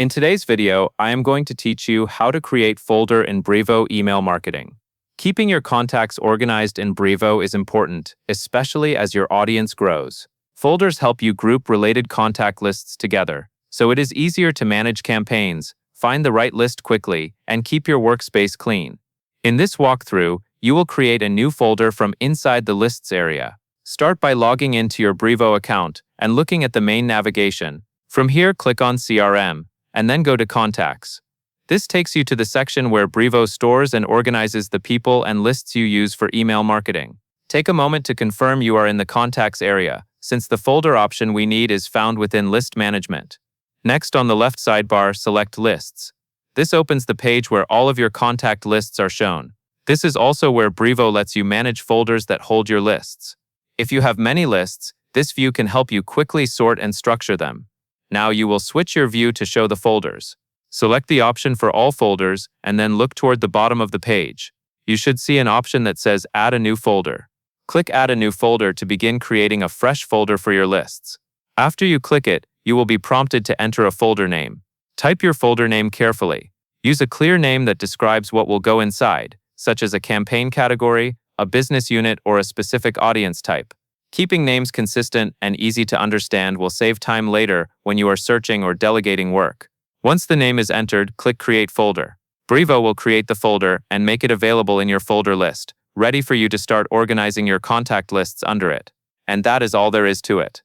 In today's video, I am going to teach you how to create folder in Brevo email marketing. Keeping your contacts organized in Brevo is important, especially as your audience grows. Folders help you group related contact lists together, so it is easier to manage campaigns, find the right list quickly, and keep your workspace clean. In this walkthrough, you will create a new folder from inside the Lists area. Start by logging into your Brevo account and looking at the main navigation. From here, click on CRM, and then go to Contacts. This takes you to the section where Brevo stores and organizes the people and lists you use for email marketing. Take a moment to confirm you are in the Contacts area, since the folder option we need is found within List Management. Next, on the left sidebar, select Lists. This opens the page where all of your contact lists are shown. This is also where Brevo lets you manage folders that hold your lists. If you have many lists, this view can help you quickly sort and structure them. Now you will switch your view to show the folders. Select the option for all folders and then look toward the bottom of the page. You should see an option that says Add a new folder. Click Add a new folder to begin creating a fresh folder for your lists. After you click it, you will be prompted to enter a folder name. Type your folder name carefully. Use a clear name that describes what will go inside, such as a campaign category, a business unit, or a specific audience type. Keeping names consistent and easy to understand will save time later when you are searching or delegating work. Once the name is entered, click Create Folder. Brevo will create the folder and make it available in your folder list, ready for you to start organizing your contact lists under it. And that is all there is to it.